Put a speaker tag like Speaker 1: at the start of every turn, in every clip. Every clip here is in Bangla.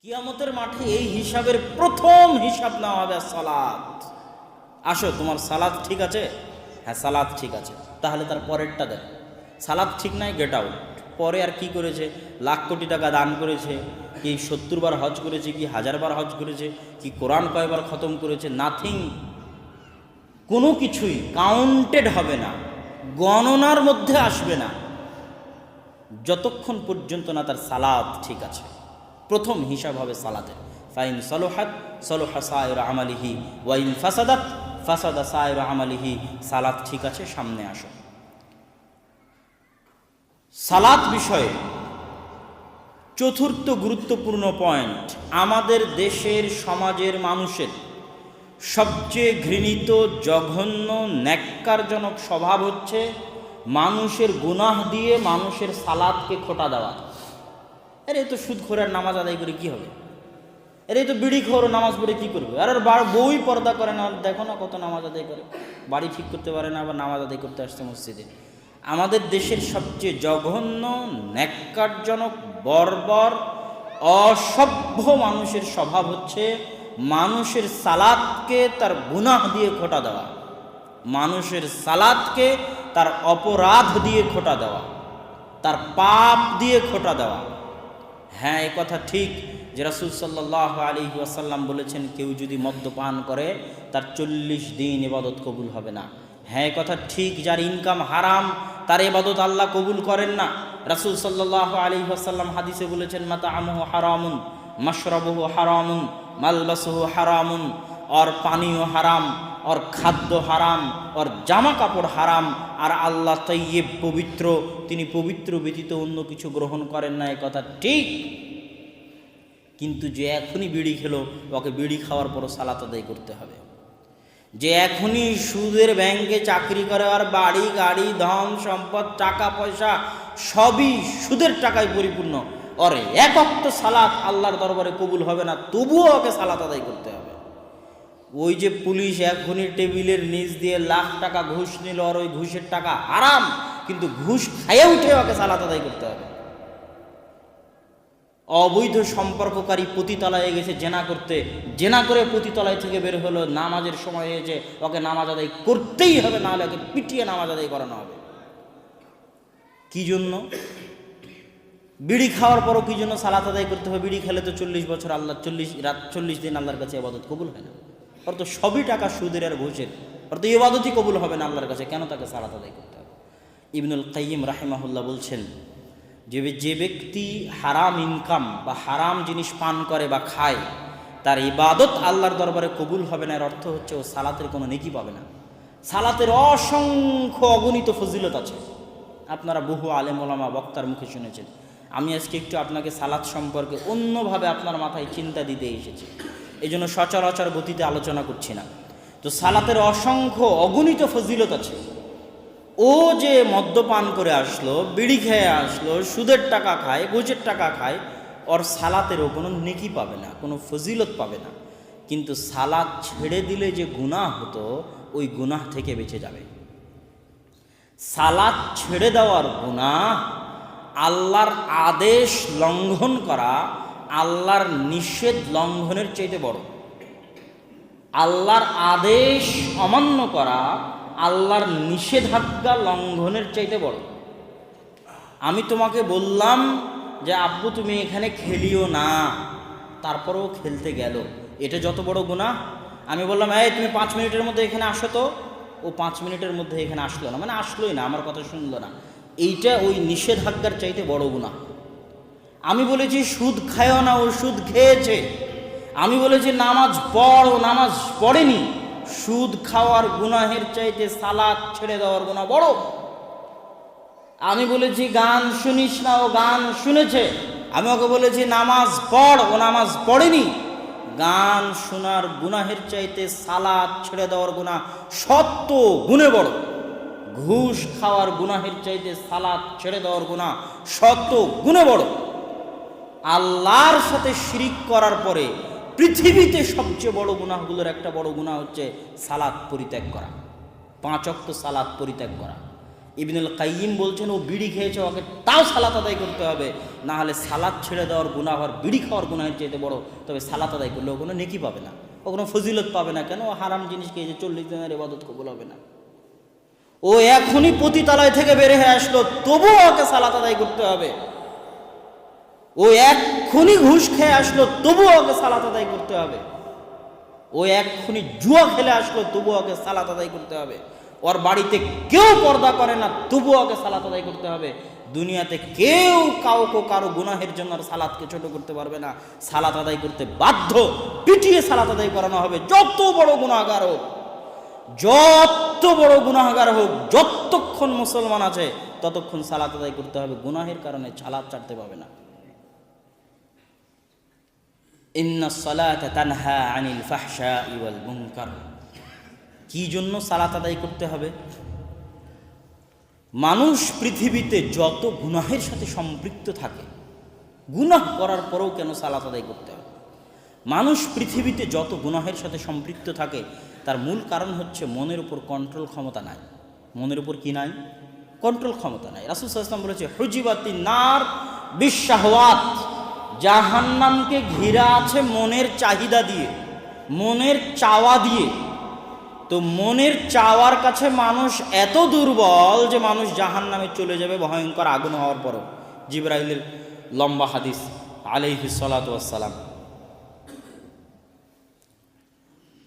Speaker 1: কিয়ামতের মাঠে এই হিসাবের প্রথম হিসাব নেওয়া হবে সালাত। আসো, তোমার সালাত ঠিক আছে? হ্যাঁ, সালাত ঠিক আছে। তাহলে তার পরেরটা দেখ, সালাত ঠিক নাই, গেট আউট। পরে আর কি করেছে? লাখ কোটি টাকা দান করেছে, কি 70 বার হজ করেছে, কি 1000 বার হজ করেছে, কি কোরআন কয়বার খতম করেছে, নাথিং। কোনো কিছুই কাউন্টেড হবে না, গণনার মধ্যে আসবে না, যতক্ষণ পর্যন্ত না তার সালাত ঠিক আছে। প্রথম হিসাব হবে সালাতের। ফাইন সলোহাত সলোহা সায়র আমালিহি, ওয়াইন ফাসাদাত ফাসাদা সায়র আমালিহি। সালাত ঠিক আছে, সামনে আসো। সালাত বিষয়ে চতুর্থ গুরুত্বপূর্ণ পয়েন্ট, আমাদের দেশের সমাজের মানুষের সবচেয়ে ঘৃণিত, জঘন্য, ন্যাক্কারজনক স্বভাব হচ্ছে মানুষের গুনাহ দিয়ে মানুষের সালাতকে খোটা দেওয়া। আরে তো সুদখোরের নামাজ আদায় করে কি হবে? আরে তো বিড়িখোর নামাজ পড়ে কি করবে? আর বউই পর্দা করে না, দেখো না কত নামাজ আদায় করে, বাড়ি ঠিক করতে পারে না, আবার নামাজ আদায় করতে আসছে মসজিদে। আমাদের দেশের সবচেয়ে জঘন্য, ন্যাক্কারজনক, বর্বর, অসভ্য মানুষের স্বভাব হচ্ছে মানুষের সালাতকে তার গুনাহ দিয়ে খোটা দেওয়া, মানুষের সালাতকে তার অপরাধ দিয়ে খোটা দেওয়া, তার পাপ দিয়ে খোটা দেওয়া। হ্যাঁ, এ কথা ঠিক যে রাসূল সাল্লাল্লাহু আলাইহি ওয়াসাল্লাম বলেছেন, কেউ যদি মদ্যপান করে তার 40 দিন ইবাদত কবুল হবে না। হ্যাঁ, এ কথা ঠিক, যার ইনকাম হারাম তার ইবাদত আল্লাহ কবুল করেন না। রাসূল সাল্লাল্লাহু আলাইহি ওয়াসাল্লাম হাদিসে বলেছেন, মাতাআমুহু হারামুন, মাশরাবুহু হারামুন, মালবাসুহু হারামুন। ওর পানীয় হারাম, ওর খাদ্য হারাম, ওর জামা কাপড় হারাম। আর আল্লাহ তাইয়্যিব, পবিত্র, তিনি পবিত্র ব্যতীত অন্য কিছু গ্রহণ করেন না। এ কথা ঠিক, কিন্তু যে এখনই বিড়ি খেলো, ওকে বিড়ি খাওয়ার পরও সালাত আদায় করতে হবে। যে এখনই সুদের ব্যাংকে চাকরি করে, আর বাড়ি গাড়ি ধন সম্পদ টাকা পয়সা সবই সুদের টাকায় পরিপূর্ণ, ওর এক ওয়াক্ত সালাত আল্লাহর দরবারে কবুল হবে না, তবুও ওকে সালাত আদায় করতে হবে। ওই যে পুলিশ এখনই টেবিলের নিচ দিয়ে লাখ টাকা ঘুষ নিল, আর ওই ঘুষের টাকা হারাম, কিন্তু ঘুষ খাইয়ে উঠে ওকে সালাত আদায় করতে হবে। অবৈধ সম্পর্ককারী পতিতালয়ে গেছে জেনা করতে, জেনা করে পতিতালয় থেকে বের হলো, নামাজের সময় হয়েছে, ওকে নামাজ আদায় করতেই হবে, নাহলে ওকে পিটিয়ে নামাজ আদায় করানো হবে। কি জন্য? বিড়ি খাওয়ার পরও কি জন্য সালাত আদায় করতে হবে? বিড়ি খেলে তো 40 বছর আল্লাহ 40 দিন আল্লাহর কাছে ইবাদত কবুল হয় না। ওর তো সবই টাকা সুদের আর ঘুষের, ওর তো ইবাদতই কবুল হবে না আল্লাহর কাছে, কেন তাকে সালাত আদায় করতে হবে? ইবনুল কাইয়িম রাহিমাহুল্লাহ বলছেন, যে ব্যক্তি হারাম ইনকাম বা হারাম জিনিস পান করে বা খায়, তার ইবাদত আল্লাহর দরবারে কবুল হবে না। এর অর্থ হচ্ছে ও সালাতের কোনো নেকি পাবে না। সালাতের অসংখ্য অগণিত ফজিলত আছে, আপনারা বহু আলেম ওলামা বক্তার মুখে শুনেছেন। আমি আজকে একটু আপনাকে সালাত সম্পর্কে অন্যভাবে আপনার মাথায় চিন্তা দিতে এসেছি, এই জন্য সচরাচর গতিতে আলোচনা করছি না। তো সালাতের অসংখ্য অগণিত ফজিলত আছে। ও যে মদ্যপান করে আসলো, বিড়ি খেয়ে আসলো, সুদের টাকা খায়, ঘুষের টাকা খায়, ওর সালাতেরও কোনো নেকি পাবে না, কোনো ফজিলত পাবে না। কিন্তু সালাত ছেড়ে দিলে যে গুনাহ হতো, ওই গুনাহ থেকে বেঁচে যাবে। সালাত ছেড়ে দেওয়ার গুনাহ আল্লাহর আদেশ লঙ্ঘন করা, আল্লাহর নিষেধ লঙ্ঘনের চাইতে বড়। আল্লাহর আদেশ অমান্য করা আল্লাহর নিষেধাজ্ঞা লঙ্ঘনের চাইতে বড়। আমি তোমাকে বললাম যে আব্বু তুমি এখানে খেলিও না, তারপরেও খেলতে গেল, এটা যত বড় গুনাহ। আমি বললাম, এই তুমি 5 মিনিটের মধ্যে এখানে আসো, তো ও 5 মিনিটের মধ্যে এখানে আসলো না, মানে আসলোই না, আমার কথা শুনলো না, এইটা ওই নিষেধাজ্ঞার চাইতে বড় গুনাহ। আমি বলেছি সুদ খায়ও না, ও সুদ খেয়েছে। আমি বলেছি নামাজ পড়, ও নামাজ পড়েনি। সুদ খাওয়ার গুনাহের চাইতে সালাত ছেড়ে দেওয়ার গুনাহ বড়। আমি বলেছি গান শুনিস না, ও গান শুনেছে। আমি ওকে বলেছি নামাজ পড়, ও নামাজ পড়েনি। গান শোনার গুনাহের চাইতে সালাত ছেড়ে দেওয়ার গুনাহ 100 গুণে বড়। ঘুষ খাওয়ার গুনাহের চাইতে সালাত ছেড়ে দেওয়ার গুনাহ 100 গুণে বড়। আল্লাহর সাথে শিরিক করার পরে পৃথিবীতে সবচেয়ে বড় গুনাহগুলোর একটা বড় গুনাহ হচ্ছে সালাত পরিত্যাগ করা, 5 ওয়াক্ত সালাত পরিত্যাগ করা। ইবনুল কাইয়িম বলছেন ও বিড়ি খেয়েছে, ওকে তাও সালাত আদায় করতে হবে, না হলে সালাত ছেড়ে দেওয়ার গুনাহ আর বিড়ি খাওয়ার গুনাহের চাইতে বড়। তবে সালাত আদায় করলে ও কোনো নেকি পাবে না, ও কোনো ফজিলত পাবে না। কেন? ও হারাম জিনিস খেয়েছে, 40 দিনের ইবাদত কবুল হবে না। ও এখনই পতিতালয় থেকে বের হয়ে আসলো, তবুও ওকে সালাত আদায় করতে হবে। ও এক্ষুনি ঘুষ খেয়ে আসলো, তবুও ওকে সালাত আদায় করতে হবে। ও এক্ষুনি জুয়া খেলে আসলো, তবুও ওকে সালাত আদায় করতে হবে। ওর বাড়িতে কেউ পর্দা করে না, তবুও ওকে সালাত আদায় করতে হবে। দুনিয়াতে কেউ কারো গুনাহের জন্য আর সালাতকে ছোট করতে পারবে না। সালাত আদায় করতে বাধ্য, পিটিয়ে সালাত আদায় করানো হবে। যত বড় গুনাহগার হোক, যত বড় গুনাহগার হোক, যতক্ষণ মুসলমান আছে ততক্ষণ সালাত আদায় করতে হবে। গুনাহের কারণে সালাত ছাড়তে পাবে না। ইন্নাস সালাতা তানহা আনিল ফাহশাই ওয়াল মুনকার। কি জন্য সালাত আদায় করতে হবে? মানুষ পৃথিবীতে যত গুনাহের সাথে সম্পৃক্ত থাকে, গুনাহ করার পরেও কেন সালাত আদায় করতে হবে? মানুষ পৃথিবীতে যত গুনাহের সাথে সম্পৃক্ত থাকে, তার মূল কারণ হচ্ছে মনের উপর কন্ট্রোল ক্ষমতা নাই। মনের উপর কি নাই? কন্ট্রোল ক্ষমতা নাই। রাসূল সাল্লাল্লাহু আলাইহি ওয়াসাল্লাম বলেছে, হুজিবাতিন নার বিশাহওয়াত। জাহান্নামকে ঘিরা আছে মনের চাহিদা দিয়ে, মনের চাওয়া দিয়ে। তো মনের চাওয়ার কাছে মানুষ এত দুর্বল যে মানুষ জাহান্নামে চলে যাবে ভয়ঙ্কর আগুন হওয়ার পরও। জিবরাইলের লম্বা হাদিস আলাইহিস সালাতু ওয়াস সালাম।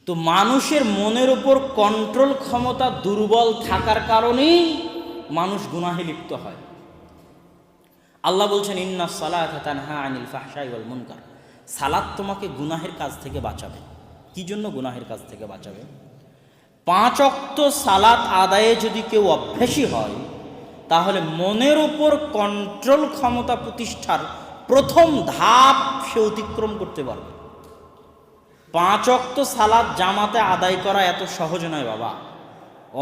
Speaker 1: তো মানুষের মনের উপর কন্ট্রোল ক্ষমতা দুর্বল থাকার কারণেই মানুষ গুনাহে লিপ্ত হয়। আল্লাহ বলছেন, ইন্নাস সালাতা তানহা আনিল ফাহশাই ওয়াল মুনকার। সালাত তোমাকে গুনাহের কাজ থেকে বাঁচাবে। কি জন্য গুনাহের কাজ থেকে বাঁচাবে? 5 ওয়াক্ত সালাত আদায়ে যদি কেউ অভ্যাসী হয়, তাহলে মনের উপর কন্ট্রোল ক্ষমতা প্রতিষ্ঠার প্রথম ধাপ সে অতিক্রম করতে পারবে। 5 ওয়াক্ত সালাত জামাতে আদায় করা এত সহজ নয় বাবা,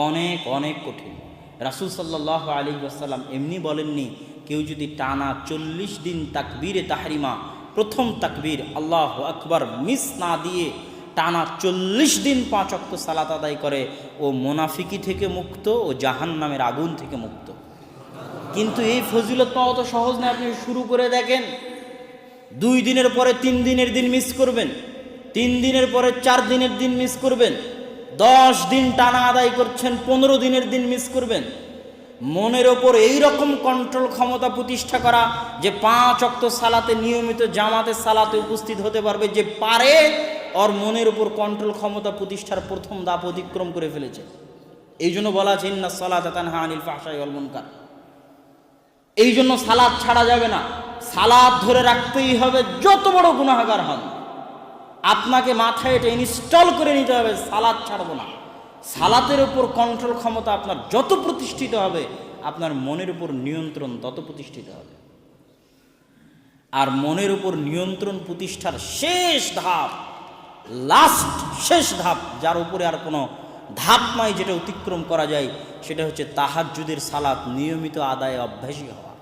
Speaker 1: অনেক অনেক কঠিন। রাসূল সাল্লাল্লাহু আলাইহি ওয়াসাল্লাম এমনি বলেননি, কেউ যদি টানা 40 দিন তাকবীরে তাহরিমা, প্রথম তাকবীর আল্লাহু আকবার মিস না দিয়ে টানা 40 দিন 5 ওয়াক্ত সালাত আদায় করে, ও মুনাফিকি থেকে মুক্ত, ও জাহান্নামের আগুন থেকে মুক্ত। কিন্তু এই ফজিলত পাওয়া তো সহজ না। আপনি শুরু করে দেখেন, 2 দিনের পরে 3 দিনের দিন মিস করবেন, 3 দিনের পরে 4 দিনের দিন মিস করবেন, 10 দিন টানা আদায় করছেন, 15 দিনের দিন মিস করবেন। মনের ওপর এইরকম কন্ট্রোল ক্ষমতা প্রতিষ্ঠা করা যে 5 ওয়াক্ত সালাতে নিয়মিত জামাতে সালাতে উপস্থিত হতে পারবে, যে পারে, ওর মনের উপর কন্ট্রোল ক্ষমতা প্রতিষ্ঠার প্রথম ধাপ অতিক্রম করে ফেলেছে। এই জন্য বলা আছে, ইন্নাস সালাতা তানহা আনিল ফাহশাই ওয়াল মুনকার। এই জন্য সালাত ছাড়া যাবে না, সালাত ধরে রাখতেই হবে। যত বড় গুনাহগার হন, আপনাকে মাথায় এটা ইনস্টল করে নিতে হবে, সালাত ছাড়বো না। সালাতের উপর কন্ট্রোল ক্ষমতা আপনার যত প্রতিষ্ঠিত হবে, আপনার মনের উপর নিয়ন্ত্রণ তত প্রতিষ্ঠিত হবে। আর মনের উপর নিয়ন্ত্রণ প্রতিষ্ঠার শেষ ধাপ, শেষ ধাপ, যার উপরে আর কোনো ধাপ নাই, যেটা অতিক্রম করা যায়, সেটা হচ্ছে তাহাজ্জুদের সালাত নিয়মিত আদায়ে অভ্যাসী হওয়া।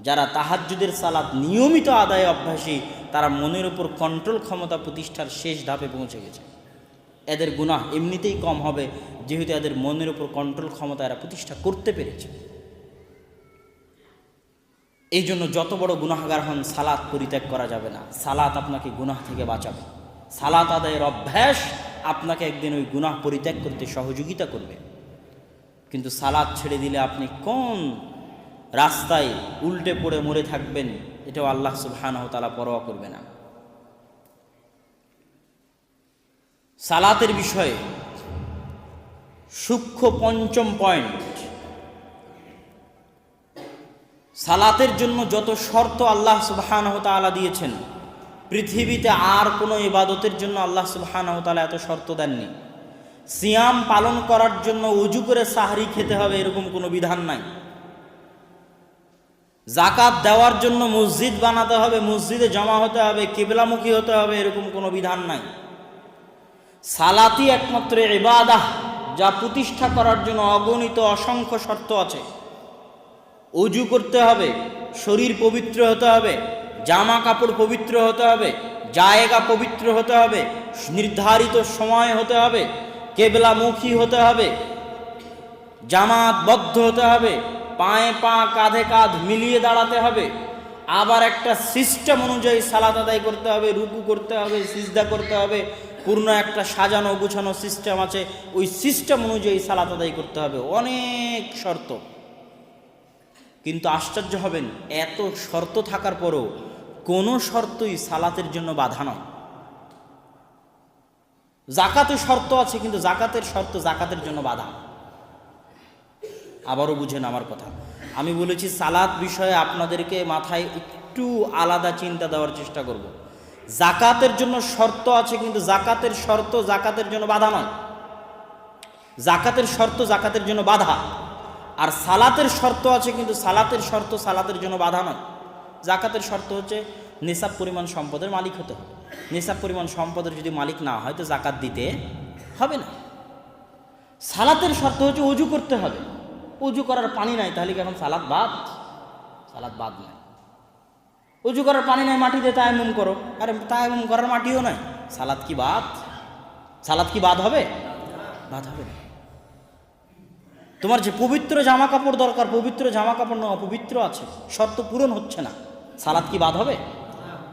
Speaker 1: যারা তাহাজ্জুদের সালাত নিয়মিত আদায়ে অভ্যাসী, তারা মনের উপর কন্ট্রোল ক্ষমতা প্রতিষ্ঠার শেষ ধাপে পৌঁছে গেছে। এদের গুনাহ এমনিতেই কম হবে, যেহেতু এদের মনের উপর কন্ট্রোল ক্ষমতা এরা প্রতিষ্ঠা করতে পেরেছে। এই জন্য যত বড় গুনাহগার হন, সালাত পরিত্যাগ করা যাবে না। সালাত আপনাকে গুনাহ থেকে বাঁচাবে। সালাত আদায়ের অভ্যাস আপনাকে একদিন ওই গুনাহ পরিত্যাগ করতে সহযোগিতা করবে। কিন্তু সালাত ছেড়ে দিলে আপনি কোন রাস্তায় উল্টে পড়ে মরে থাকবেন, এটাও আল্লাহ সুবহানাহু ওয়া তাআলা পরোয়া করবে না। সালাতের বিষয়ে সূক্ষ্ম পঞ্চম পয়েন্ট, সালাতের জন্য যত শর্ত আল্লাহ সুবহানাহু ওয়া তাআলা দিয়েছেন, পৃথিবীতে আর কোনো ইবাদতের জন্য আল্লাহ সুবহানাহু ওয়া তাআলা এত শর্ত দেননি। সিয়াম পালন করার জন্য ওযু করে সাহরি খেতে হবে, এরকম কোনো বিধান নাই। যাকাত দেওয়ার জন্য মসজিদ বানাতে হবে, মসজিদে জমা হতে হবে, কিবলামুখী হতে হবে, এরকম কোনো বিধান নাই। সালাতই একমাত্র ইবাদাহ, যা প্রতিষ্ঠা করার জন্য অগণিত অসংখ্য শর্ত আছে। ওযু করতে হবে, শরীর পবিত্র হতে হবে, জামা কাপড় পবিত্র হতে হবে, জায়গা পবিত্র হতে হবে, নির্ধারিত সময় হতে হবে, কিবলামুখী হতে হবে, জামাতবদ্ধ হতে হবে, পায়ে পা কাঁধে কাঁধ মিলিয়ে দাঁড়াতে হবে, আবার একটা সিস্টেম অনুযায়ী সালাত আদায় করতে হবে, রুকু করতে হবে, সিজদা করতে হবে, পূর্ণ একটা সাজানো গুছানো সিস্টেম আছে, ওই সিস্টেম অনুযায়ী সালাত আদায় করতে হবে, অনেক শর্ত। কিন্তু আশ্চর্য হবেন, এত শর্ত থাকার পরও কোনো শর্তই সালাতের জন্য বাধা নয়। জাকাতে শর্ত আছে, কিন্তু জাকাতের শর্ত জাকাতের জন্য বাধা। আবারও বুঝেন আমার কথা, আমি বলেছি সালাত বিষয়ে আপনাদেরকে মাথায় একটু আলাদা চিন্তা দেওয়ার চেষ্টা করব। জাকাতের জন্য শর্ত আছে, কিন্তু জাকাতের শর্ত জাকাতের জন্য বাধা নয়। জাকাতের শর্ত জাকাতের জন্য বাধা, আর সালাতের শর্ত আছে, কিন্তু সালাতের শর্ত সালাতের জন্য বাধা নয়। জাকাতের শর্ত হচ্ছে নিসাব পরিমাণ সম্পদের মালিক হতে হবে। নিসাব পরিমাণ সম্পদের যদি মালিক না হয় তো জাকাত দিতে হবে না। সালাতের শর্ত হচ্ছে অজু করতে হবে। অজু করার পানি নাই, তাহলে কি এখন সালাত বাদ? সালাত বাদ নাই। অজু করার পানি নাই, মাটিতে তায়াম্মুম করো, আরে তায়াম্মুম করার মাটিও নাই, সালাত কি বাদ? সালাত কি বাদ হবে? বাদ হবে না। তোমার যে পবিত্র জামা কাপড় দরকার, পবিত্র জামা কাপড় না, অপবিত্র আছে, শর্ত পূরণ হচ্ছে না, সালাত কি বাদ হবে?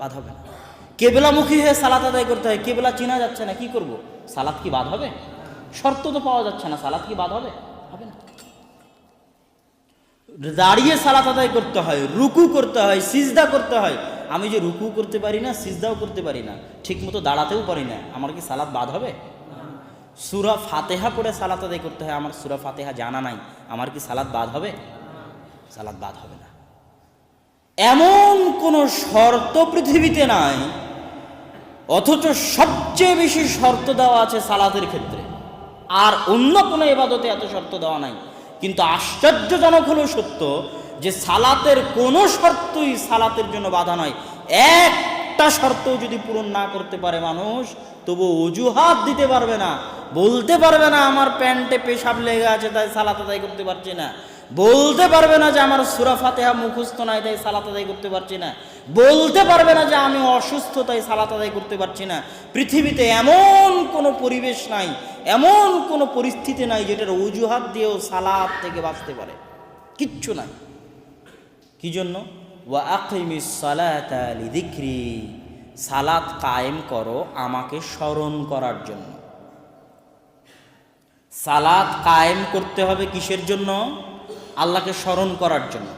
Speaker 1: বাদ হবে না। কেবলামুখী হয়ে সালাত আদায় করতে হয়, কেবলা চেনা যাচ্ছে না, কি করব? সালাত কি বাদ হবে? শর্ত তো পাওয়া যাচ্ছে না, সালাত কি বাদ হবে? হবে না। দাঁড়িয়ে সালাত আদায় করতে হয়, রুকু করতে হয়, সিজদা করতে হয়। আমি যে রুকু করতে পারি না, সিজদাও করতে পারি না, ঠিক মতো দাঁড়াতেও পারি না, আমার কি সালাত বাদ হবে? সূরা ফাতিহা পড়ে সালাত আদায় করতে হয়, আমার সূরা ফাতিহা জানা নাই, আমার কি সালাত বাদ হবে? সালাত বাদ হবে না। এমন কোনো শর্ত পৃথিবীতে নাই, অথচ সবচেয়ে বেশি শর্ত দেওয়া আছে সালাতের ক্ষেত্রে, আর অন্য কোনো ইবাদতে এত শর্ত দেওয়া নাই। কিন্তু আশ্চর্যজনক হলো সত্য যে সালাতের কোনো শর্তই সালাতের জন্য বাধা নয়। একটা শর্ত যদি পূরণ না করতে পারে মানুষ, তবু অজুহাত দিতে পারবে না, বলতে পারবে না আমার প্যান্টে পেশাব লেগে আছে তাই সালাত আদায় করতে পারছি না, বলতে পারবে না যে আমার সূরা ফাতিহা মুখস্থ নাই তাই সালাত আদায় করতে পারছি না, বলতে পারবে না যে আমি অসুস্থ তাই সালাত আদায় করতে পারছি না। পৃথিবীতে এমন কোনো পরিবেশ নাই, এমন কোনো পরিস্থিতি নাই যেটার অজুহাত দিয়েও সালাত থেকে বাঁচতে পারে, কিচ্ছু নাই। কি জন্য? ওয়া আকিমিস সালাতা লিযিকরি, সালাত কায়েম করো আমাকে স্মরণ করার জন্য। সালাত কায়েম করতে হবে কিসের জন্য? আল্লাহকে স্মরণ করার জন্য।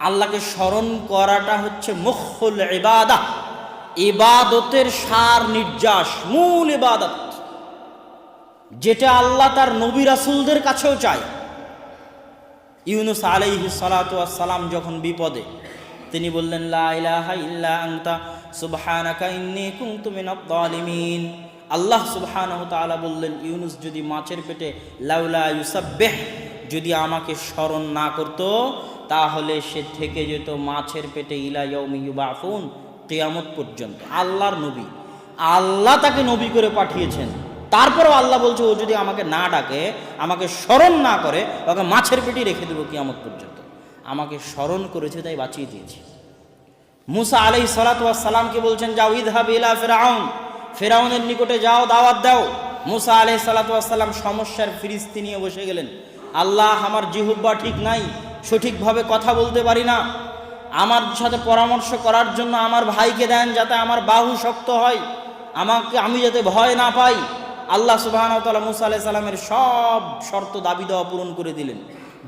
Speaker 1: আল্লাহকে স্মরণ করাটা হচ্ছে মুখুল ইবাদাহ, ইবাদতের সার নির্যাস, মূল ইবাদত, যেটা আল্লাহ তার নবী রাসূলদের কাছেও চায়। ইউনূস আলাইহিস সালাতু ওয়াস সালাম যখন বিপদে, তিনি বললেন লা ইলাহা ইল্লা আনতা সুবহানাকা ইন্নী কুনতু মিনাজ জালিমিন। আল্লাহ সুবহানাহু ওয়া তাআলা বললেন, ইউনূস যদি মাছের পেটে লাউলা ইউসাব্বিহ, যদি আমাকে স্মরণ না করত তাহলে সে থেকে যেত মাছের পেটে ইলা ইয়াউমি ইউবাফুন, কিয়ামত পর্যন্ত। আল্লাহর নবী, আল্লাহ তাকে নবী করে পাঠিয়েছেন, তারপরেও আল্লাহ বলছে ও যদি আমাকে না ডাকে, আমাকে স্মরণ না করে, ওকে মাছের পেটেই রেখে দেবো কিয়ামত পর্যন্ত। আমাকে স্মরণ করেছে তাই বাঁচিয়ে দিয়েছে। মুসা আলাইহিস সালাতু ওয়াস সালামকে বলছেন যাও ইযহাব ইলা ফিরআউন, ফিরআউনের নিকটে যাও, দাওয়াত দাও। মুসা আলাইহিস সালাতু ওয়াস সালাম সমস্যার ফিরিস্তি নিয়ে বসে গেলেন। আল্লাহ, আমার জিহ্বা ঠিক নাই, সঠিকভাবে কথা বলতে পারি না, আমার সাথে পরামর্শ করার জন্য আমার ভাইকে দেন যাতে আমার বাহু শক্ত হয়, আমি যাতে ভয় না পাই। আল্লাহ সুবহানাহু ওয়া তাআলা মুসা আলাইহিস সালামের সব শর্ত দাবি দেওয়া পূরণ করে দিলেন,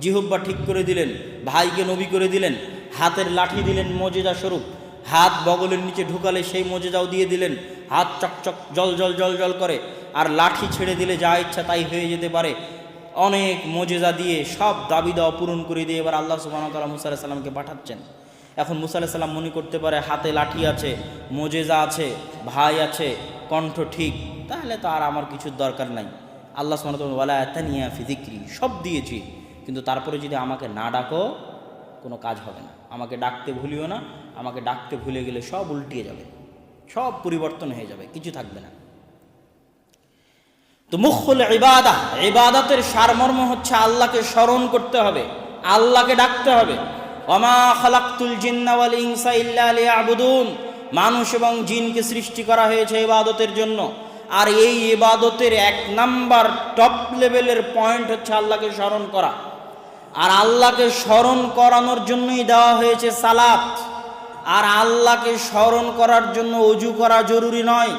Speaker 1: জিহ্বা ঠিক করে দিলেন, ভাইকে নবী করে দিলেন, হাতের লাঠি দিলেন মুজিজা স্বরূপ, হাত বগলের নিচে ঢুকালে সেই মুজিজাও দিয়ে দিলেন, হাত চকচক জল জল জল জল করে, আর লাঠি ছেড়ে দিলে যা ইচ্ছা তাই হয়ে যেতে পারে। অনেক মুজিজা দিয়ে সব দাবি দেওয়া পূরণ করে দিয়ে এবার আল্লাহ সুবহানাহু ওয়া তাআলা মুসা আলাইহিস সালামকে পাঠাচ্ছেন। এখন মুসা আলাইহিস সালাম মনে করতে পারে হাতে লাঠি আছে, মুজিজা আছে, ভাই আছে, কণ্ঠ ঠিক, তাহলে তো আর আমার কিছুর দরকার নাই। আল্লাহ সুবহানাহু ওয়া তাআলা ওয়ালা তানিয়া ফি যিকরি, সব দিয়েছি, কিন্তু তারপরে যদি আমাকে না ডাকো কোনো কাজ হবে না, আমাকে ডাকতে ভুলিও না, আমাকে ডাকতে ভুলে গেলে সব উল্টিয়ে যাবে, সব পরিবর্তন হয়ে যাবে, কিছু থাকবে না। তো মুখুল ইবাদাহ, ইবাদতের সারমর্ম হচ্ছে আল্লাহকে স্মরণ করতে হবে, আল্লাহকে ডাকতে হবে। ওয়ামা খালাকতুল জিন্না ওয়াল ইনসা ইল্লা লিয়াবুদুন, মানুষ এবং জিনকে সৃষ্টি করা হয়েছে ইবাদতের জন্য। আর এই ইবাদতের 1 নাম্বার টপ লেভেলের পয়েন্ট হচ্ছে আল্লাহকে স্মরণ করা। আর আল্লাহকে স্মরণ করানোর জন্যই দেওয়া হয়েছে সালাত। আর আল্লাহকে স্মরণ করার জন্য ওযু করা জরুরি নয়,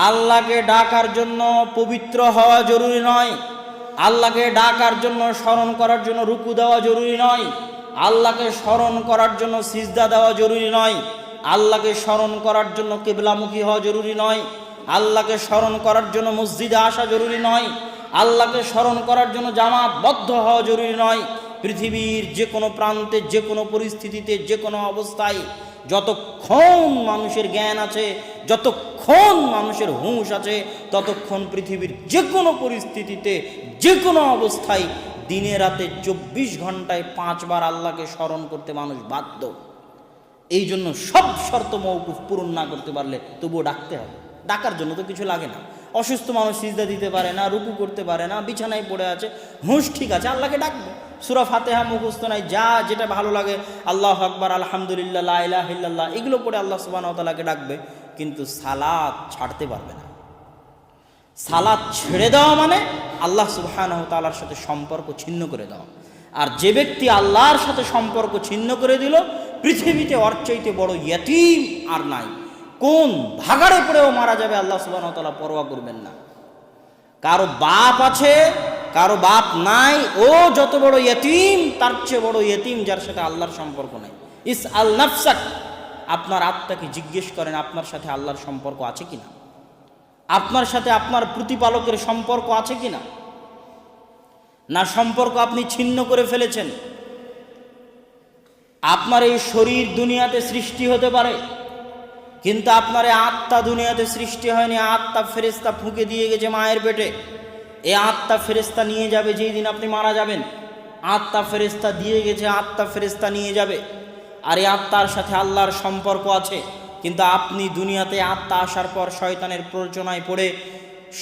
Speaker 1: আল্লাহকে ডাকার জন্য পবিত্র হওয়া জরুরি নয়, আল্লাহকে ডাকার জন্য স্মরণ করার জন্য রুকু দেওয়া জরুরি নয়, আল্লাহকে স্মরণ করার জন্য সিজদা দেওয়া জরুরি নয়, আল্লাহকে স্মরণ করার জন্য কিবলামুখী হওয়া জরুরি নয়, আল্লাহকে স্মরণ করার জন্য মসজিদে আসা জরুরি নয়, আল্লাহকে স্মরণ করার জন্য জামাতবদ্ধ হওয়া জরুরি নয়। পৃথিবীর যে কোনো প্রান্তে, যে কোনো পরিস্থিতিতে, যে কোনো অবস্থায়, যতক্ষণ মানুষের জ্ঞান আছে, যতক্ষণ মানুষের হুঁশ আছে, ততক্ষণ পৃথিবীর যে কোনো পরিস্থিতিতে, যে কোনো অবস্থায়, দিনে রাতে 24 ঘন্টায় 5 বার আল্লাহকে স্মরণ করতে মানুষ বাধ্য। এই জন্য সব শর্ত মওকুফ পূরণ না করতে পারলে তবুও ডাকতে হবে। ডাকার জন্য তো কিছু লাগে না। অসুস্থ মানুষ সিজদা দিতে পারে না, রুকু করতে পারে না, বিছানায় পড়ে আছে, হুঁশ ঠিক আছে, আল্লাহকে ডাকবে। সূরা ফাতিহা মুখস্থ নাই, যা যেটা ভালো লাগে, আল্লাহু আকবার, আলহামদুলিল্লাহ, লা ইলাহা ইল্লাল্লাহ, এগুলো পড়ে আল্লাহ সুবহানাহু ওয়া তাআলাকে ডাকবে। কিন্তু সালাত ছাড়তে পারবে না। সালাত ছেড়ে দেওয়া মানে আল্লাহ সুবহানাহু ওয়া তাআলার সাথে সম্পর্ক ছিন্ন করে দেওয়া। আর যে ব্যক্তি আল্লাহর সাথে সম্পর্ক ছিন্ন করে দিল, পৃথিবীতে ওর চাইতে বড় ইয়তীম আর নাই। কোন ভাগাড়ে পড়েও মারা যাবে, আল্লাহ সুবহানাহু ওয়া তাআলা পরোয়া করবেন না। কারো বাপ আছে, কারো বাপ নাই, ও যত বড় ইয়তীম, তার চেয়ে বড় ইয়তীম যার সাথে আল্লাহর সম্পর্ক নাই। ইসআল নাফসাক, আপনার আত্মাকে জিজ্ঞেস করেন আপনার সাথে আল্লাহর সম্পর্ক আছে কিনা, আপনার সাথে আপনার প্রতিপালকের সম্পর্ক আছে কিনা। না সম্পর্ক আপনি ছিন্ন করে ফেলেছেন। আপনার এই শরীর দুনিয়াতে সৃষ্টি হতে পারে, কিন্তু আপনার এই আত্মা দুনিয়াতে সৃষ্টি হয়নি। আত্মা ফেরেশতা ফুঁকে দিয়ে গেছে মায়ের পেটে। এই আত্মা ফেরেশতা নিয়ে যাবে যেই দিন আপনি মারা যাবেন। আত্মা ফেরেশতা দিয়ে গেছে, আত্মা ফেরেশতা নিয়ে যাবে। আর এই আত্মার সাথে আল্লাহর সম্পর্ক আছে। কিন্তু আপনি দুনিয়াতে আত্মা আসার পর শয়তানের প্ররোচনায় পড়ে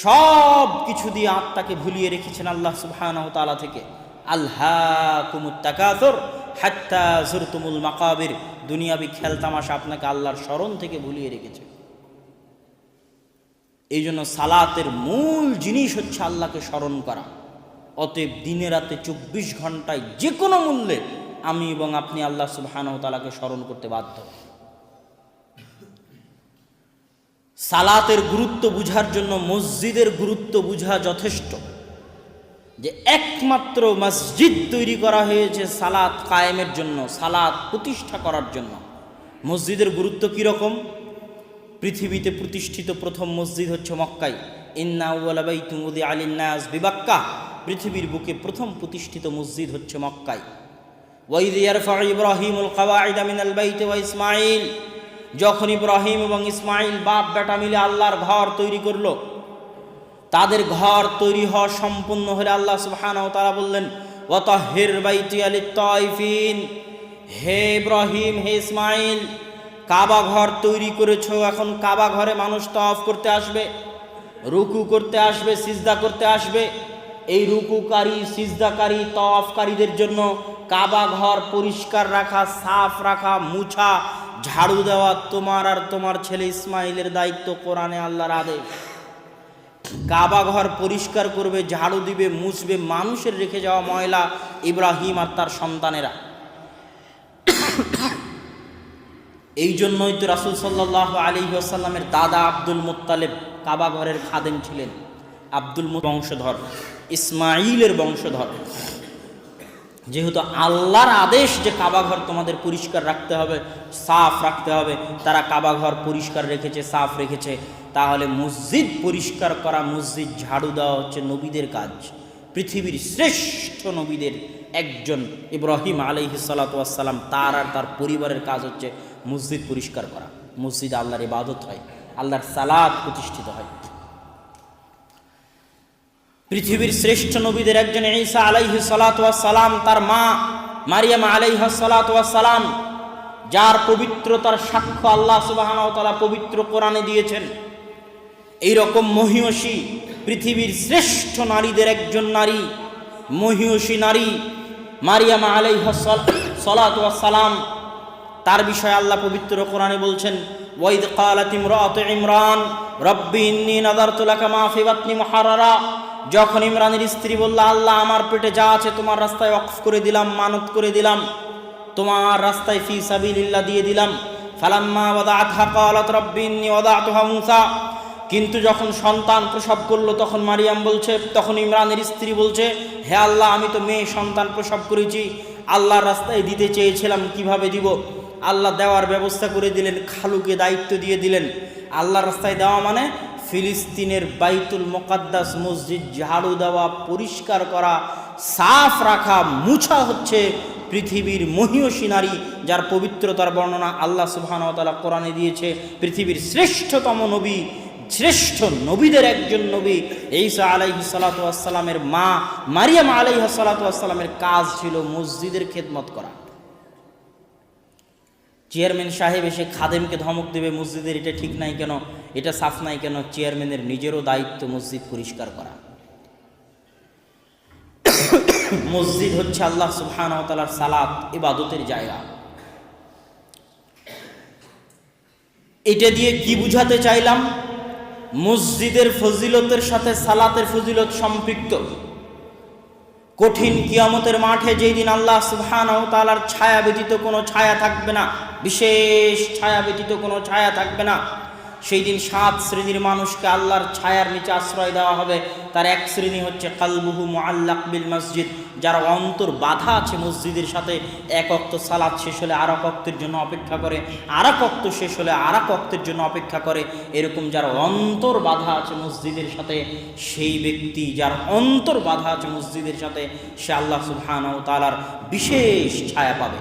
Speaker 1: সব কিছু দিয়ে আত্মাকে ভুলিয়ে রেখেছেন আল্লাহ সুবহানাহু ওয়া তাআলা থেকে। আলহাকুমুত তাকাসুর হাত্তা যুরতুমুল মাকাবির, দুনিয়াবি খেলতামাশা আপনাকে আল্লাহর স্মরণ থেকে ভুলিয়ে রেখেছে। এই জন্য সালাতের মূল জিনিস হচ্ছে আল্লাহকে স্মরণ করা। অতএব দিনে রাতে 24 ঘন্টায় যে কোনো মূল্যে আমি এবং আপনি আল্লাহ সুবহানাহু ওয়া তাআলাকে স্মরণ করতে বাধ্য। সালাতের গুরুত্ব বুঝার জন্য মসজিদের গুরুত্ব বুঝা যথেষ্ট। যে একমাত্র মসজিদ তৈরি করা হয়েছে সালাত কায়েমের জন্য, সালাত প্রতিষ্ঠা করার জন্য। মসজিদের গুরুত্ব কীরকম? পৃথিবীতে প্রতিষ্ঠিত প্রথম মসজিদ হচ্ছে মক্কায়। ইন্না আউওয়ালা বাইতুন উযিআ লিন-নাস বিবাক্কাহ, পৃথিবীর বুকে প্রথম প্রতিষ্ঠিত মসজিদ হচ্ছে মক্কায়। ওয়া ইয ইয়ারফাউ ইব্রাহিমুল কাওয়াইদা মিনাল বাইতি ওয়া ইসমাঈল, যখন ইব্রাহিম এবং ইসমাঈল বাপ বেটা মিলে আল্লাহর ঘর তৈরি করলো, তাদের ঘর তৈরি হওয়া সম্পূর্ণ হলে আল্লাহ সুবহানাহু ওয়া তাআলা বললেন ওয়া তাহহির বাইতিয়া লিত-তাইফিন, হে ইব্রাহিম, হে ইসমাঈল, কাবা ঘর তৈরি করেছো, এখন কাবা ঘরে মানুষ তাওয়াফ করতে আসবে, রুকু করতে আসবে, সিজদা করতে আসবে। এই রুকুকারী, সিজদাকারী, তাওয়াফকারীদের জন্য কাবা ঘর পরিষ্কার রাখা, সাফ রাখা, মুছা, ঝাড়ু দেওয়া তোমার আর তোমার ছেলে ইসমাঈলের দায়িত্ব। কোরআনে আল্লাহর আদেশ। কাবা ঘর পরিষ্কার করবে, ঝাড়ু দিবে, মুছবে মানুষের রেখে যাওয়া ময়লা, ইব্রাহিম আর তার সন্তানেরা। এই জন্যই তো রাসূল সাল্লাল্লাহু আলাইহি ওয়াসাল্লামের দাদা আব্দুল মুত্তালিব কাবা ঘরের খাদেম ছিলেন। আব্দুল বংশধর, ইসমাঈলের বংশধর। যেহেতু আল্লাহর আদেশ যে কাবা ঘর তোমাদের পরিষ্কার রাখতে হবে, সাফ রাখতে হবে, তারা কাবা ঘর পরিষ্কার রেখেছে, সাফ রেখেছে। তাহলে মসজিদ পরিষ্কার করা, মসজিদ ঝাড়ু দেওয়া হচ্ছে নবীদের কাজ। পৃথিবীর শ্রেষ্ঠ নবীদের একজন ইব্রাহিম আলাইহিস সালাতু ওয়াস সালাম, তার আর তার পরিবারের কাজ হচ্ছে মসজিদ পরিষ্কার করা। মসজিদে আল্লাহর ইবাদত হয়, আল্লাহর সালাত প্রতিষ্ঠিত হয়। পৃথিবীর শ্রেষ্ঠ নবীদের একজন ঈসা আলাইহিস সালাতু ওয়াস সালাম, তার মা মারিয়াম আলাইহাস সালাতু ওয়াস সালাম, যার পবিত্রতার সাক্ষ্য আল্লাহ সুবহানাহু ওয়া তাআলা পবিত্র কোরআনে দিয়েছেন। এই রকম মহিয়সী পৃথিবীর শ্রেষ্ঠ নারীদের একজন নারী, মহিয়সী নারী মারিয়াম আলাইহাস সালাতু ওয়াস সালাম, তার বিষয়ে আল্লাহ পবিত্র কোরআনে বলছেন, ওয়াইদ ক্বালাত ইমরাতু ইমরান রব্বি ইন্নী নাযারতু লাকা মা ফি বাতনি মুহাররারা। যখন ইমরানের স্ত্রী বলল, আল্লাহ আমার পেটে যা আছে তোমার রাস্তায় ওয়াকফ করে দিলাম, মানত করে দিলাম, তোমার রাস্তায় ফি সাবিলিল্লাহ দিয়ে দিলাম। ফালাম্মা ওয়াদাআতহা ক্বালাত রব্বি ইন্নী ওয়াদাতুহা মুসা। কিন্তু যখন সন্তান প্রসব করলো তখন মারিয়াম বলছে, তখন ইমরানের স্ত্রী বলছে, হে আল্লাহ আমি তো মেয়ে সন্তান প্রসব করেছি, আল্লাহর রাস্তায় দিতে চেয়েছিলাম, কিভাবে দিব? আল্লাহ দেওয়ার ব্যবস্থা করে দিলেন, খালুকে দায়িত্ব দিয়ে দিলেন। আল্লাহর রাস্তায় দেওয়া মানে ফিলিস্তিনের বাইতুল মুকাদ্দাস মসজিদ ঝাড়ু দেওয়া, পরিষ্কার করা, সাফ রাখা, মুছা হচ্ছে পৃথিবীর মহীয়সী নারী, যার পবিত্রতার বর্ণনা আল্লাহ সুবহানাহু ওয়া তাআলা কোরআনে দিয়েছে। পৃথিবীর শ্রেষ্ঠতম নবী, শ্রেষ্ঠ নবীদের একজন নবী ঈসা আলাইহিস সালাতু ওয়াস সালামের মা মারিয়াম আলাইহিস সালাতু ওয়াস সালামের কাজ ছিল মসজিদের খেদমত করা। চেয়ারম্যান সাহেব এসে খাদেমকে ধমক দেবে, মসজিদের এটা ঠিক নাই কেন, এটা সাফ নাই কেন? চেয়ারম্যানের নিজেরও দায়িত্ব মসজিদ পরিষ্কার করা। মসজিদ হচ্ছে আল্লাহ সুবহানাহু ওয়া তাআলার সালাত ইবাদতের জায়গা। এটা দিয়ে কি বুঝাতে চাইলাম? মসজিদের ফজিলতের সাথে সালাতের ফজিলত সম্পৃক্ত। কঠিন কিয়ামতের মাঠে যেই দিন আল্লাহ সুবহানাহু ওয়া তাআলার ছায়া ব্যতীত কোনো ছায়া থাকবে না, বিশেষ ছায়া ব্যতীত কোনো ছায়া থাকবে না, সেই দিন 7 শ্রেণীর মানুষকে আল্লাহর ছায়ার নিচে আশ্রয় দেওয়া হবে। তার এক শ্রেণী হচ্ছে কালবুহু মুআল্লাক বিল মসজিদ, যার অন্তর বাধা আছে মসজিদের সাথে। এক ওয়াক্ত সালাত শেষ হলে আর এক ওয়াক্তের জন্য অপেক্ষা করে, আর এক ওয়াক্ত শেষ হলে আর এক ওয়াক্তের জন্য অপেক্ষা করে। এরকম যার অন্তর বাধা আছে মসজিদের সাথে, সেই ব্যক্তি যার অন্তর বাধা আছে মসজিদের সাথে, সে আল্লাহ সুবহানাহু ওয়া তাআলার বিশেষ ছায়া পাবে।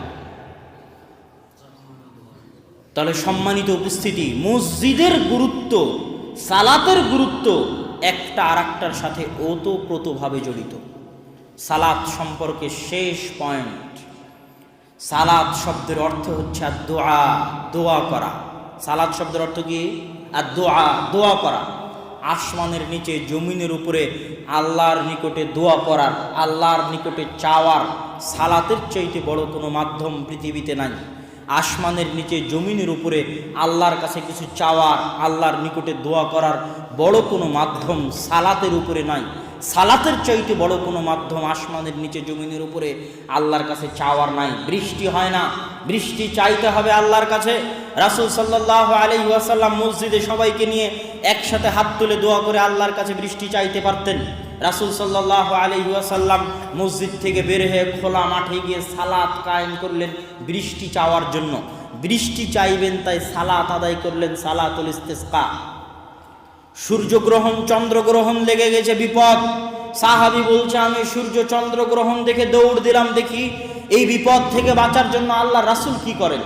Speaker 1: তাহলে সম্মানিত উপস্থিতি, মসজিদের গুরুত্ব, সালাতের গুরুত্ব একটা আরেকটার সাথে ওতপ্রোতভাবে জড়িত। সালাত সম্পর্কে শেষ পয়েন্ট, সালাত শব্দের অর্থ হচ্ছে দোয়া, দোয়া করা। সালাত শব্দের অর্থ কি? আর দোয়া, দোয়া করা। আসমানের নিচে জমিনের উপরে আল্লাহর নিকটে দোয়া করার, আল্লাহর নিকটে চাওয়ার সালাতের চাইতে বড় কোনো মাধ্যম পৃথিবীতে নাই। আসমানের নিচে জমিনের উপরে আল্লাহর কাছে কিছু চাওয়ার, আল্লাহর নিকটে দোয়া করার বড় কোনো মাধ্যম সালাতের উপরে নাই। সালাতের চাইতে বড় কোনো মাধ্যম আসমানের নিচে জমিনের উপরে আল্লাহর কাছে চাওয়ার নাই। বৃষ্টি হয় না, বৃষ্টি চাইতে হবে আল্লাহর কাছে। রাসূল সাল্লাল্লাহু আলাইহি ওয়াসাল্লাম মসজিদে সবাইকে নিয়ে একসাথে হাত তুলে দোয়া করে আল্লাহর কাছে বৃষ্টি চাইতে পারতেন। রাসূল সাল্লাল্লাহু আলাইহি ওয়াসাল্লাম মসজিদ থেকে বের হয়ে খোলা মাঠে গিয়ে সালাত কায়েম করলেন বৃষ্টি চাওয়ার জন্য। বৃষ্টি চাইবেন তাই সালাত আদায় করলেন, সালাতুল ইস্তিসকা। সূর্যগ্রহণ চন্দ্রগ্রহণ লেগে গেছে, বিপদ। সাহাবী বলছে, আমি সূর্য চন্দ্রগ্রহণ দেখে দৌড় দিলাম, দেখি এই বিপদ থেকে বাঁচার জন্য আল্লাহ রাসূল কি করেন।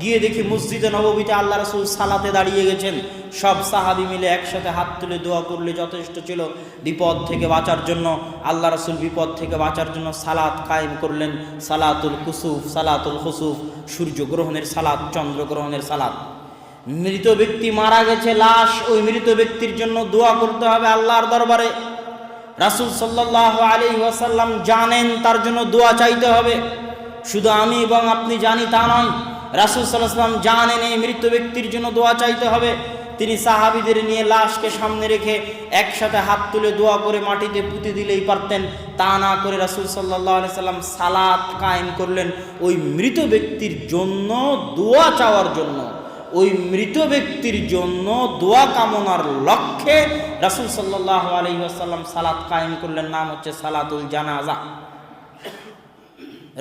Speaker 1: গিয়ে দেখি মসজিদে নববীতে আল্লাহ রাসূল সালাতে দাঁড়িয়ে গেছেন। সব সাহাবী মিলে একসাথে হাত তুলে দোয়া করলে যথেষ্ট ছিল বিপদ থেকে বাঁচার জন্য। আল্লাহ রাসূল বিপদ থেকে বাঁচার জন্য সালাত কায়েম করলেন, সালাতুল কুসুফ, সালাতুল খুসুফ, সূর্যগ্রহণের সালাত, চন্দ্রগ্রহণের সালাত। মৃত ব্যক্তি মারা গেছে, লাশ, ওই মৃত ব্যক্তির জন্য দোয়া করতে হবে আল্লাহর দরবারে। রাসূল সাল্লাল্লাহু আলাইহি ওয়াসাল্লাম জানেন তার জন্য দোয়া চাইতে হবে। শুধু আমি এবং আপনি জানি তা নয়, রাসূল সাল্লাল্লাহু আলাইহি ওয়াসাল্লাম জানেন এই মৃত ব্যক্তির জন্য দোয়া চাইতে হবে। তিনি সাহাবীদের নিয়ে লাশকে সামনে রেখে একসাথে হাত তুলে দোয়া করে মাটিতে পুঁতে দিলেই পারতেন। তা না করে রাসূল সাল্লাল্লাহু আলাইহি ওয়াসাল্লাম সালাত কায়েম করলেন ওই মৃত ব্যক্তির জন্য দোয়া চাওয়ার জন্য। ওই মৃত ব্যক্তির জন্য দোয়া কামনার লক্ষ্যে রাসূল সাল্লাল্লাহু আলাইহি ওয়াসাল্লাম সালাত কায়েম করলেন। নাম হচ্ছে সালাতুল জানাজা।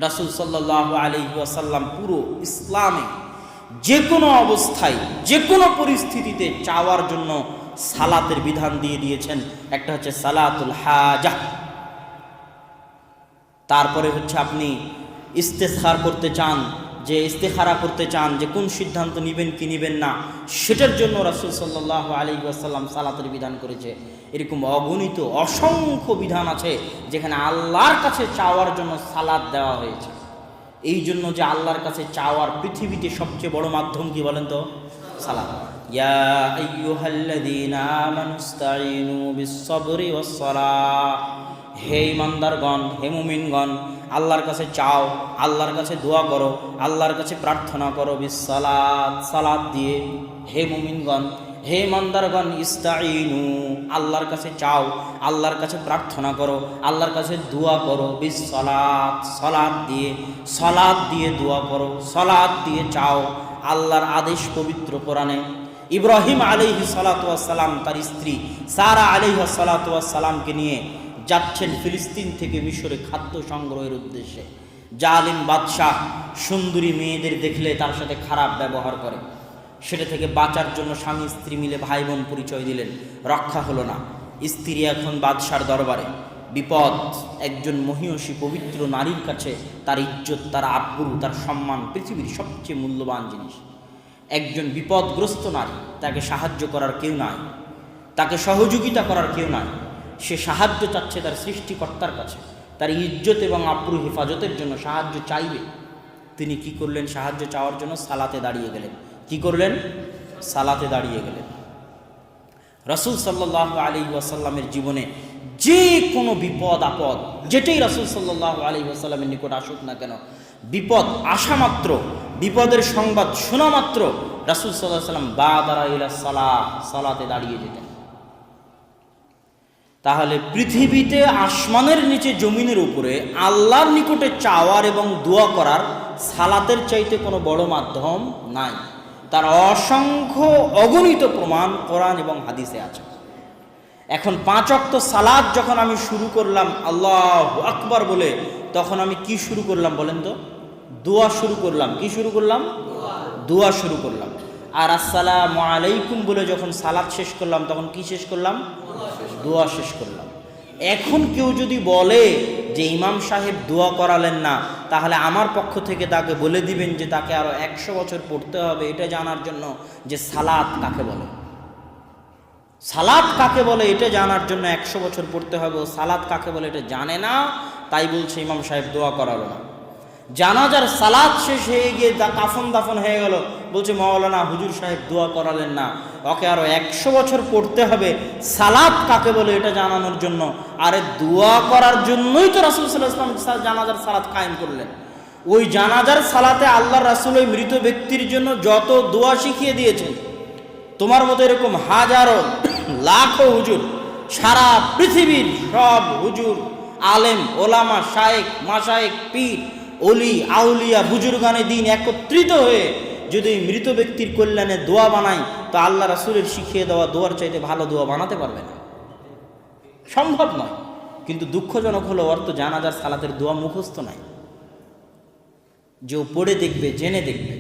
Speaker 1: রাসূল সাল্লাল্লাহু আলাইহি ওয়াসাল্লাম পুরো ইসলামে যে কোনো অবস্থায়, যে কোনো পরিস্থিতিতে চাওয়ার জন্য সালাতের বিধান দিয়ে দিয়েছেন। একটা হচ্ছে সালাতুল হাজা, তারপরে হচ্ছে আপনি ইস্তেখার করতে চান, যে ইস্তেখারা করতে চান যে কোন সিদ্ধান্ত নেবেন কি নেবেন না, সেটার জন্য রাসূল সাল্লাল্লাহু আলাইহি ওয়াসাল্লাম সালাতের বিধান করেছে। এরকম অগণিত অসংখ্য বিধান আছে যেখানে আল্লাহর কাছে চাওয়ার জন্য সালাত দেওয়া হয়েছে। এই জন্য যে আল্লাহর কাছে চাওয়ার পৃথিবীতে সবচেয়ে বড় মাধ্যম কি বলেন তো? সালাত। ইয়া আইয়ুহাল্লাযীনা আমানুস্তাঈনু বিস-সাবরি ওয়াস-সালাহ, হে ঈমানদারগণ, হে মুমিনগণ, আল্লাহর কাছে চাও, আল্লাহর কাছে দোয়া করো, আল্লাহর কাছে প্রার্থনা করো বিসসালাত, সালাত দিয়ে। হে মুমিনগণ, হে ইমানদারগণ, ইস্তাইনু, আল্লাহর কাছে চাও, আল্লাহর কাছে প্রার্থনা করো, আল্লাহর কাছে দোয়া করো বিসসালাত, সালাত দিয়ে, সালাত দিয়ে দোয়া করো, সালাত দিয়ে চাও। আল্লাহর আদেশ পবিত্র কোরআনে। ইব্রাহিম আলাইহিস সালাতু ওয়াস সালাম তার স্ত্রী সারা আলাইহিস সালাতু ওয়াস সালামকে নিয়ে যাচ্ছেন ফিলিস্তিন থেকে মিশরে খাদ্য সংগ্রহের উদ্দেশ্যে। জালিম বাদশাহ সুন্দরী মেয়েদের দেখলে তার সাথে খারাপ ব্যবহার করে। সেটা থেকে বাঁচার জন্য স্বামী স্ত্রী মিলে ভাই বোন পরিচয় দিলেন, রক্ষা হলো না। স্ত্রী এখন বাদশার দরবারে, বিপদ। একজন মহিয়সী পবিত্র নারীর কাছে তার ইজ্জত, তার আব্রু, তার সম্মান পৃথিবীর সবচেয়ে মূল্যবান জিনিস। একজন বিপদগ্রস্ত নারী, তাকে সাহায্য করার কেউ নাই, তাকে সহযোগিতা করার কেউ নাই। সে সাহায্য চাচ্ছে তার সৃষ্টিকর্তার কাছে, তার ইজ্জত এবং আব্রু হেফাজতের জন্য সাহায্য চাইবে। তিনি কি করলেন? সাহায্য চাওয়ার জন্য সালাতে দাঁড়িয়ে গেলেন। কি করলেন? সালাতে দাঁড়িয়ে গেলেন। রাসূল সাল্লাল্লাহু আলাইহি ওয়াসাল্লামের জীবনে যে কোনো বিপদ আপদ, যেটাই রাসূল সাল্লাল্লাহু আলাইহি ওয়াসাল্লামের নিকট আসুক না কেন, বিপদ আসা মাত্র, বিপদের সংবাদ শোনা মাত্র রাসূল সাল্লাল্লাহু আলাইহি ওয়াসাল্লাম বাদারা ইলা সালাহ, সালাতে দাঁড়িয়ে যেতেন। তাহলে পৃথিবীতে আসমানের নিচে জমিনের উপরে আল্লাহর নিকটে চাওয়ার এবং দোয়া করার সালাতের চাইতে কোনো বড় মাধ্যম নাই। তার অসংখ্য অগণিত প্রমাণ কোরআন এবং হাদিসে আছে। এখন 5 ওয়াক্ত সালাত যখন আমি শুরু করলাম আল্লাহু আকবার বলে, তখন আমি কি শুরু করলাম বলেন তো? দোয়া শুরু করলাম। কি শুরু করলাম? দোয়া শুরু করলাম। আর আসসালামু আলাইকুম বলে যখন সালাত শেষ করলাম, তখন কি শেষ করলাম? দোয়া শেষ করলাম। এখন কেউ যদি বলে যে ইমাম সাহেব দোয়া করালেন না, তাহলে আমার পক্ষ থেকে তাকে বলে দিবেন যে তাকে আরো 100 বছর পড়তে হবে এটা জানার জন্য যে সালাত কাকে বলে। সালাত কাকে বলে এটা জানার জন্য 100 বছর পড়তে হবে। ও সালাত কাকে বলে এটা জানে না, তাই বলছে ইমাম সাহেব দোয়া করালো না। জানাজার সালাত শেষ হয়ে গিয়ে কাফন দাফন হয়ে গেল, বলছে মাওলানা হুজুর সাহেব দোয়া করালেন না, ওকে আরো 100 বছর পড়তে হবে সালাত কাকে বলে এটা জানানোর জন্য। আরে দোয়া করার জন্যই তো রাসূল সাল্লাল্লাহু আলাইহি ওয়াসাল্লাম জানাজার সালাত কায়েম করলেন। ওই জানাজার সালাতে আল্লাহ রাসূল ওই মৃত ব্যক্তির জন্য যত দোয়া শিখিয়ে দিয়েছেন, তোমার মতো এরকম হাজারো লাখো হুজুর, সারা পৃথিবীর সব হুজুর, আলেম, ওলামা, শায়েখ, মাশায়েখ, পীর, অলি, আউলিয়া, বুজুর্গানে দিন একত্রিত হয়ে যদি মৃত ব্যক্তির কল্যাণে দোয়া বানায়, তো আল্লাহ রাসূলের শিখিয়ে দেওয়া দোয়ার চাইতে ভালো দোয়া বানাতে পারবে না, সম্ভব নয়। কিন্তু দুঃখজনক হলো ওর তো জানাজার সালাতের দোয়া মুখস্থ নাই, যে ও পড়ে দেখবে, জেনে দেখবে।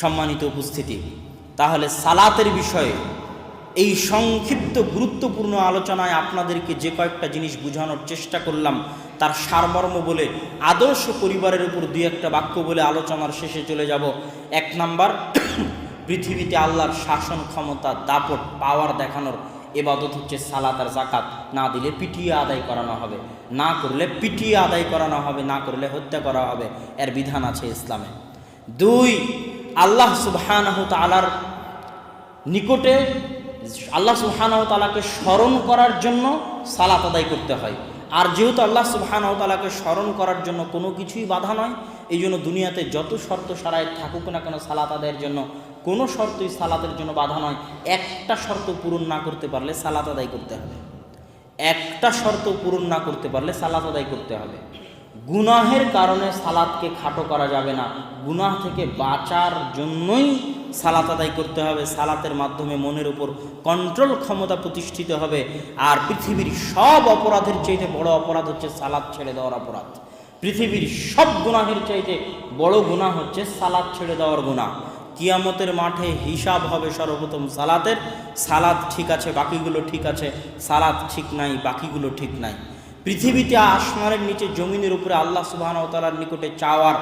Speaker 1: সম্মানিত উপস্থিতি, তাহলে সালাতের বিষয়ে এই সংক্ষিপ্ত গুরুত্বপূর্ণ আলোচনায় আপনাদেরকে যে কয়েকটা জিনিস বোঝানোর চেষ্টা করলাম, তার সারমর্ম বলে আদর্শ পরিবারের উপর 2-1টা বাক্য বলে আলোচনার শেষে চলে যাব। 1 নাম্বার, পৃথিবীতে আল্লাহর শাসন ক্ষমতা, দাপট, পাওয়ার দেখানোর ইবাদত হচ্ছে সালাত আর যাকাত। না দিলে পিটিয়ে আদায় করানো হবে, না করলে পিটিয়ে আদায় করানো হবে, না করলে হত্যা করা হবে। এর বিধান আছে ইসলামে। 2, আল্লাহ সুবহানাহু তাআলার নিকটে আল্লাহ সুবহানাহু তাআলাকে স্মরণ করার জন্য সালাত আদায় করতে হয়। আর যেহেতু আল্লাহ সুবহানাহু তাআলাকে স্মরণ করার জন্য কোনো কিছুই বাধা নয়, এই জন্য দুনিয়াতে যত শর্ত শারায়েত থাকুক না কেন সালাত আদায়ের জন্য কোনো শর্তই সালাতের জন্য বাধা নয়। একটা শর্ত পূরণ না করতে পারলে সালাত আদায় করতে হবে। একটা শর্ত পূরণ না করতে পারলে সালাত আদায় করতে হবে। গুনাহের কারণে সালাতকে খাটো করা যাবে না, গুনাহ থেকে বাঁচার জন্যই সালাত আদায় করতে হবে। সালাতের মাধ্যমে মনের উপর কন্ট্রোল ক্ষমতা প্রতিষ্ঠিত হবে। আর পৃথিবীর সব অপরাধের চাইতে বড় অপরাধ হচ্ছে সালাত ছেড়ে দেওয়ার অপরাধ। পৃথিবীর সব গুনাহের চাইতে বড় গুনাহ হচ্ছে সালাত ছেড়ে দেওয়ার গুনাহ। কিয়ামতের মাঠে হিসাব হবে সর্বপ্রথম সালাতের। সালাত ঠিক আছে, বাকিগুলো ঠিক আছে, সালাত ঠিক নাই, বাকিগুলো ঠিক নাই। পৃথিবীতে আসমানের নিচে জমিনের উপরে আল্লাহ সুবহানাহু ওয়া তাআলার নিকটে চাওয়ার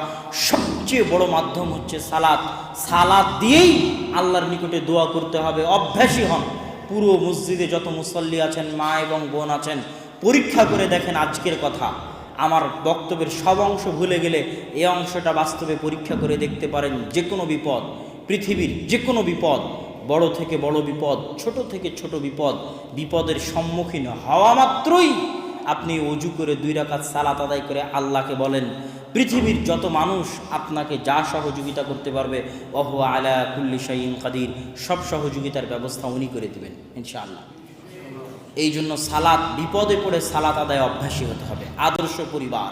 Speaker 1: সবচেয়ে বড় মাধ্যম হচ্ছে সালাত। সালাত দিয়েই আল্লাহর নিকটে দোয়া করতে হবে। অভ্যাসী হন। পুরো মসজিদে যত মুসল্লি আছেন, মা এবং বোন আছেন, পরীক্ষা করে দেখেন আজকের কথা। আমার বক্তব্যের সব অংশ ভুলে গেলে এই অংশটা বাস্তবে পরীক্ষা করে দেখতে পারেন। যে কোনো বিপদ, পৃথিবীর যে কোনো বিপদ, বড় থেকে বড় বিপদ, ছোট থেকে ছোট বিপদ, বিপদের সম্মুখীন হওয়া মাত্রই আপনি অজু করে 2 রাকাত সালাত আদায় করে আল্লাহকে বলেন, পৃথিবীর যত মানুষ আপনাকে যা সহযোগিতা করতে পারবে, ওহু আলা কুল্লি শাইইন কাদির, সব সহযোগিতার ব্যবস্থা উনি করে দিবেন ইনশাআল্লাহ। এই জন্য সালাত, বিপদে পড়ে সালাত আদায় অভ্যাসী হতে হবে। আদর্শ পরিবার।